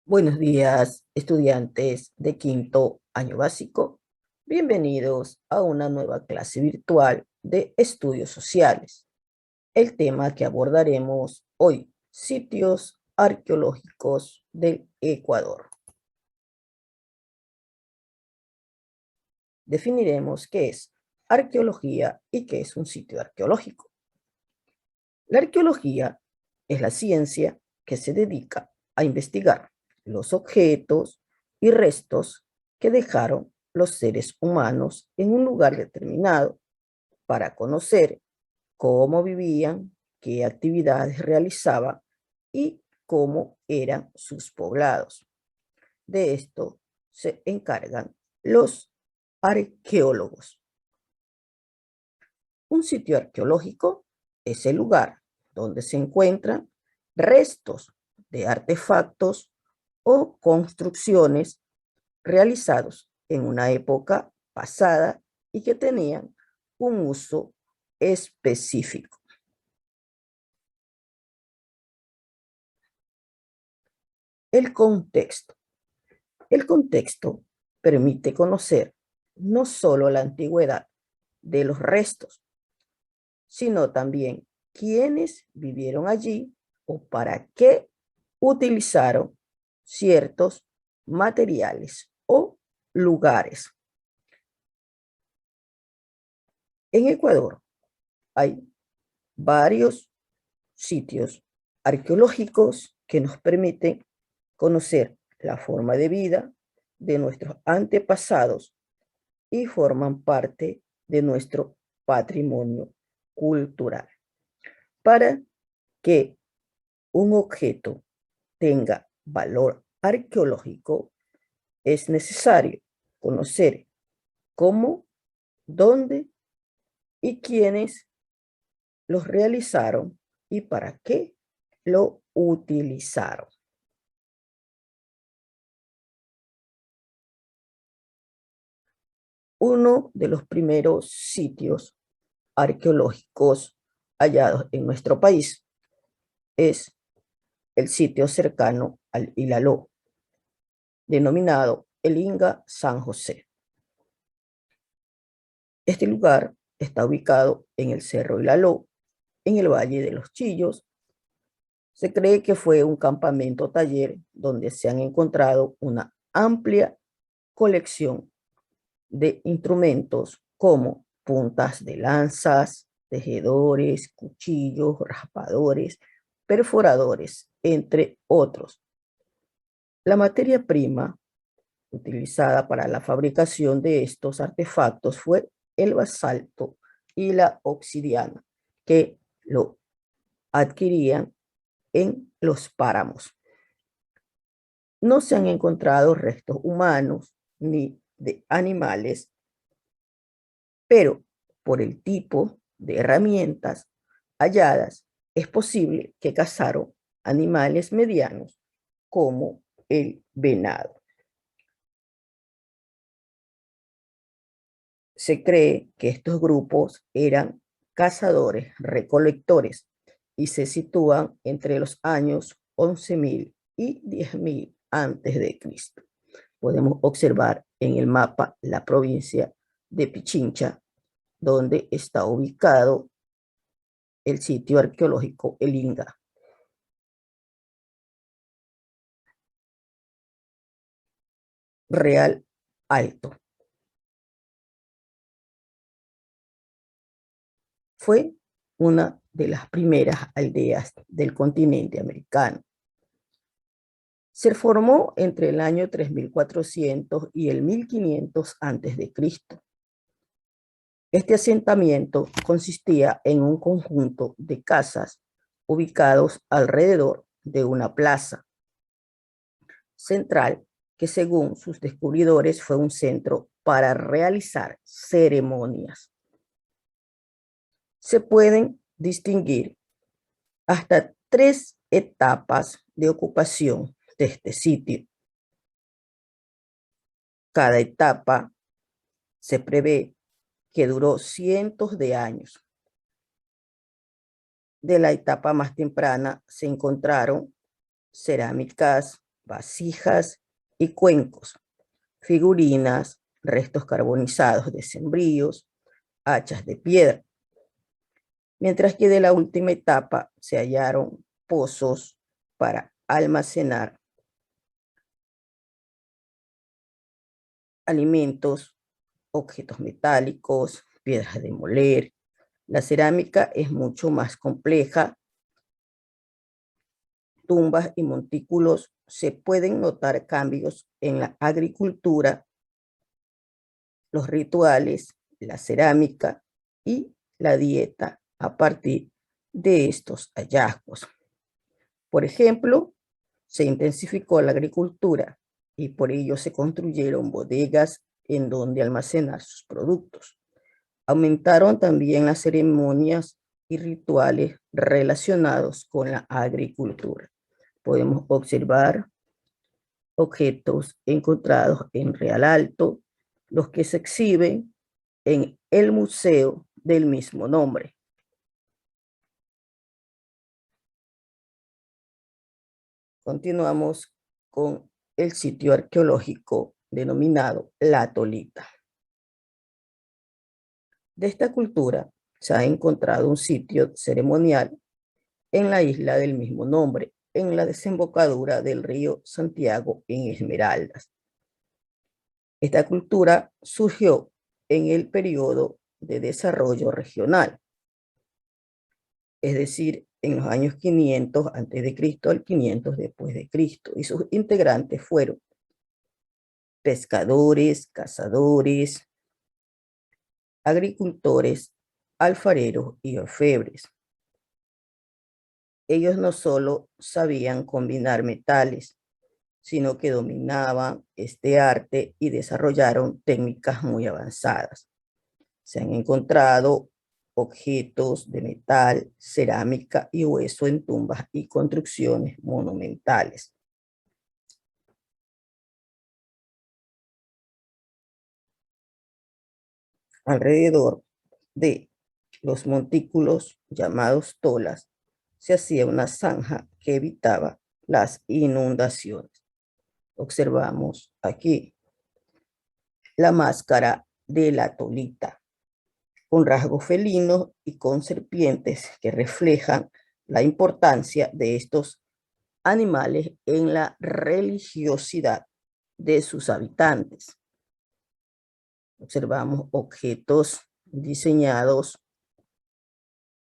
Buenos días, estudiantes de quinto año básico. Bienvenidos a una nueva clase virtual de estudios sociales. El tema que abordaremos hoy, sitios arqueológicos del Ecuador. Definiremos qué es arqueología y qué es un sitio arqueológico. La arqueología es la ciencia que se dedica a investigar los objetos y restos que dejaron los seres humanos en un lugar determinado para conocer cómo vivían, qué actividades realizaban y cómo eran sus poblados. De esto se encargan los arqueólogos. Un sitio arqueológico es el lugar donde se encuentran restos de artefactos o construcciones realizados en una época pasada y que tenían un uso específico. El contexto. El contexto permite conocer no solo la antigüedad de los restos, sino también quiénes vivieron allí o para qué utilizaron ciertos materiales o lugares. En Ecuador hay varios sitios arqueológicos que nos permiten conocer la forma de vida de nuestros antepasados y forman parte de nuestro patrimonio cultural. Para que un objeto tenga valor arqueológico, es necesario conocer cómo, dónde y quiénes los realizaron y para qué lo utilizaron. Uno de los primeros sitios arqueológicos hallados en nuestro país es el sitio cercano al Ilaló, denominado el Inga San José. Este lugar está ubicado en el Cerro Ilaló, en el Valle de los Chillos. Se cree que fue un campamento taller donde se han encontrado una amplia colección de instrumentos como puntas de lanzas, tejedores, cuchillos, raspadores, perforadores, entre otros. La materia prima utilizada para la fabricación de estos artefactos fue el basalto y la obsidiana, que lo adquirían en los páramos. No se han encontrado restos humanos ni de animales, pero por el tipo de herramientas halladas, es posible que cazaron animales medianos como el venado. Se cree que estos grupos eran cazadores-recolectores y se sitúan entre los años 11.000 y 10.000 antes de Cristo. Podemos observar en el mapa la provincia de Pichincha, donde está ubicado el sitio arqueológico El Inga. Real Alto. Fue una de las primeras aldeas del continente americano. Se formó entre el año 3400 y el 1500 antes de Cristo. Este asentamiento consistía en un conjunto de casas ubicados alrededor de una plaza central que, según sus descubridores, fue un centro para realizar ceremonias. Se pueden distinguir hasta 3 etapas de ocupación de este sitio. Cada etapa se prevé que duró cientos de años. De la etapa más temprana se encontraron cerámicas, vasijas y cuencos, figurinas, restos carbonizados de sembríos, hachas de piedra. Mientras que de la última etapa se hallaron pozos para almacenar alimentos, objetos metálicos, piedras de moler. La cerámica es mucho más compleja. Tumbas y montículos se pueden notar cambios en la agricultura, los rituales, la cerámica y la dieta a partir de estos hallazgos. Por ejemplo, se intensificó la agricultura y por ello se construyeron bodegas en donde almacenar sus productos. Aumentaron también las ceremonias y rituales relacionados con la agricultura. Podemos observar objetos encontrados en Real Alto, los que se exhiben en el museo del mismo nombre. Continuamos con el sitio arqueológico denominado La Tolita. De esta cultura se ha encontrado un sitio ceremonial en la isla del mismo nombre, en la desembocadura del río Santiago en Esmeraldas. Esta cultura surgió en el periodo de desarrollo regional, es decir, en los años 500 a.C. al 500 después de Cristo, y sus integrantes fueron pescadores, cazadores, agricultores, alfareros y orfebres. Ellos no solo sabían combinar metales, sino que dominaban este arte y desarrollaron técnicas muy avanzadas. Se han encontrado objetos de metal, cerámica y hueso en tumbas y construcciones monumentales. Alrededor de los montículos llamados tolas se hacía una zanja que evitaba las inundaciones. Observamos aquí la máscara de la tolita, con rasgos felinos y con serpientes que reflejan la importancia de estos animales en la religiosidad de sus habitantes. Observamos objetos diseñados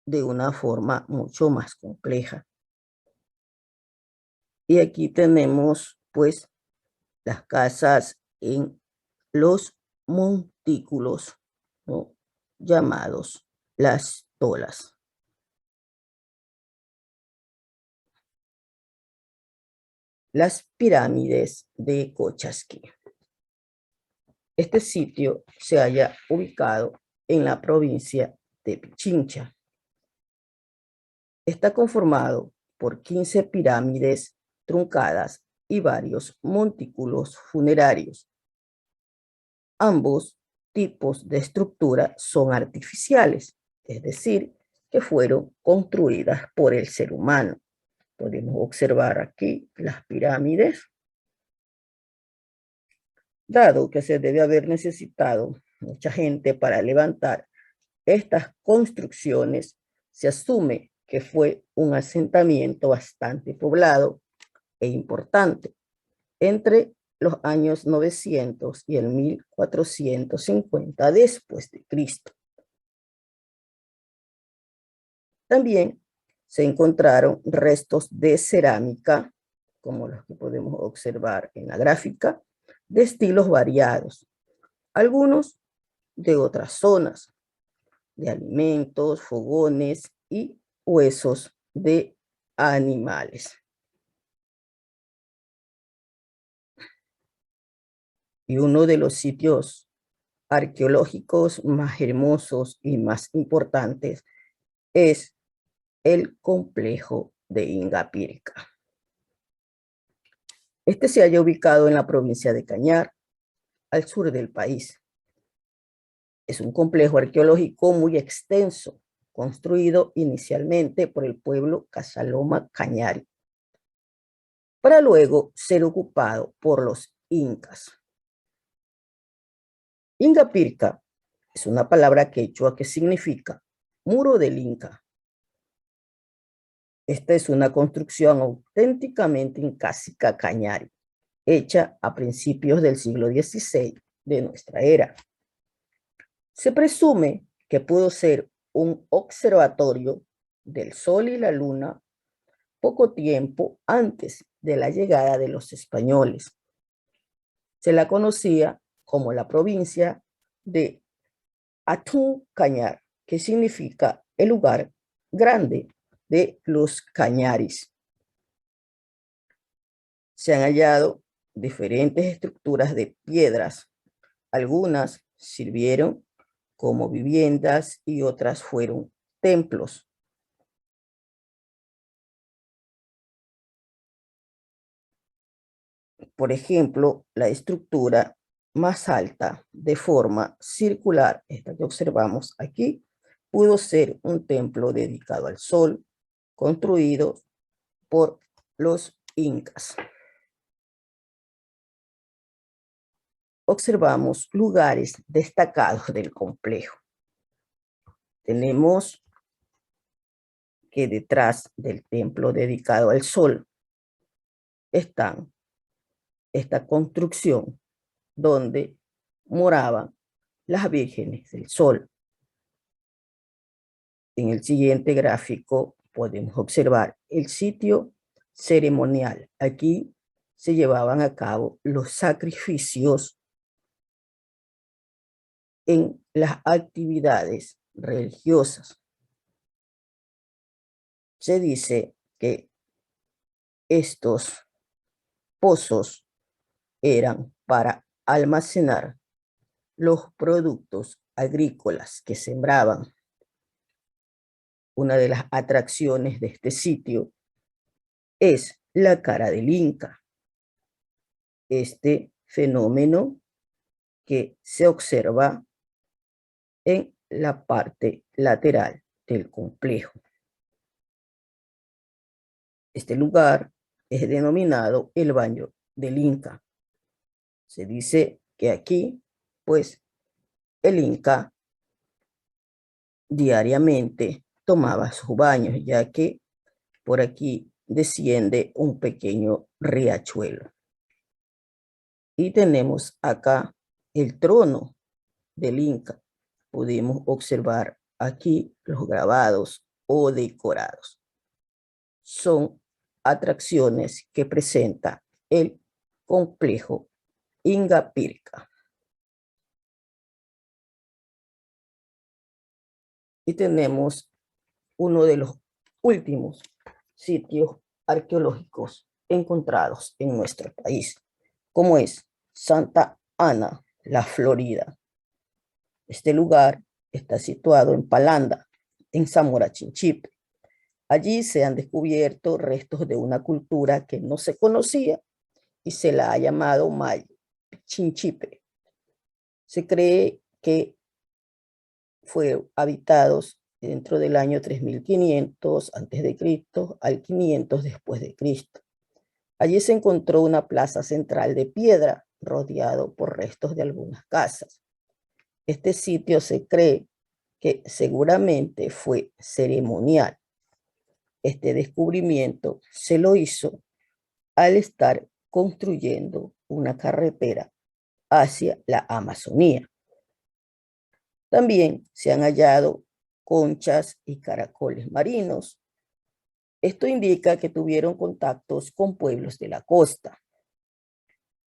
de una forma mucho más compleja. Y aquí tenemos pues las casas en los montículos, ¿no?, llamados las tolas. Las pirámides de Cochasquí. Este sitio se halla ubicado en la provincia de Pichincha. Está conformado por 15 pirámides truncadas y varios montículos funerarios. Ambos tipos de estructura son artificiales, es decir, que fueron construidas por el ser humano. Podemos observar aquí las pirámides. Dado que se debe haber necesitado mucha gente para levantar estas construcciones, se asume que fue un asentamiento bastante poblado e importante entre los años 900 y el 1450 después de Cristo. También se encontraron restos de cerámica, como los que podemos observar en la gráfica, de estilos variados, algunos de otras zonas, de alimentos, fogones y huesos de animales. Y uno de los sitios arqueológicos más hermosos y más importantes es el complejo de Ingapirca. Este se halla ubicado en la provincia de Cañar, al sur del país. Es un complejo arqueológico muy extenso, construido inicialmente por el pueblo Casaloma Cañari, para luego ser ocupado por los incas. Ingapirca es una palabra quechua que significa muro del Inca. Esta es una construcción auténticamente incásica cañari, hecha a principios del siglo XVI de nuestra era. Se presume que pudo ser un observatorio del Sol y la Luna poco tiempo antes de la llegada de los españoles. Se la conocía como la provincia de Atún Cañar, que significa el lugar grande de los cañaris. Se han hallado diferentes estructuras de piedras. Algunas sirvieron como viviendas y otras fueron templos. Por ejemplo, la estructura más alta de forma circular, esta que observamos aquí, pudo ser un templo dedicado al sol, construido por los incas. Observamos lugares destacados del complejo. Tenemos que detrás del templo dedicado al sol están esta construcción donde moraban las vírgenes del sol. En el siguiente gráfico podemos observar el sitio ceremonial. Aquí se llevaban a cabo los sacrificios en las actividades religiosas. Se dice que estos pozos eran para almacenar los productos agrícolas que sembraban. Una de las atracciones de este sitio es la cara del Inca. Este fenómeno que se observa en la parte lateral del complejo. Este lugar es denominado el baño del Inca. Se dice que aquí, pues, el Inca diariamente tomaba sus baños, ya que por aquí desciende un pequeño riachuelo. Y tenemos acá el trono del Inca. Pudimos observar aquí los grabados o decorados. Son atracciones que presenta el complejo Ingapirca. Y tenemos uno de los últimos sitios arqueológicos encontrados en nuestro país, como es Santa Ana, la Florida. Este lugar está situado en Palanda, en Zamora Chinchipe. Allí se han descubierto restos de una cultura que no se conocía y se la ha llamado Maya Chinchipe. Se cree que fueron habitados dentro del año 3500 a.C. al 500 después de Cristo. Allí se encontró una plaza central de piedra rodeado por restos de algunas casas. Este sitio se cree que seguramente fue ceremonial. Este descubrimiento se lo hizo al estar construyendo una carretera hacia la Amazonía. También se han hallado conchas y caracoles marinos. Esto indica que tuvieron contactos con pueblos de la costa.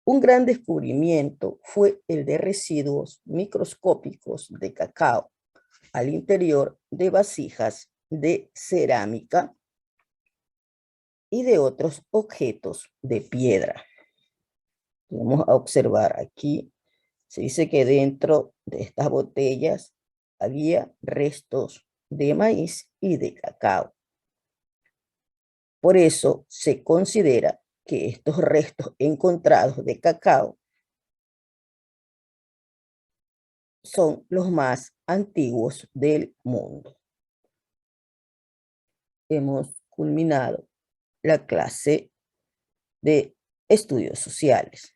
Un gran descubrimiento fue el de residuos microscópicos de cacao al interior de vasijas de cerámica y de otros objetos de piedra. Vamos a observar aquí, se dice que dentro de estas botellas había restos de maíz y de cacao. Por eso se considera que estos restos encontrados de cacao son los más antiguos del mundo. Hemos culminado la clase de estudios sociales.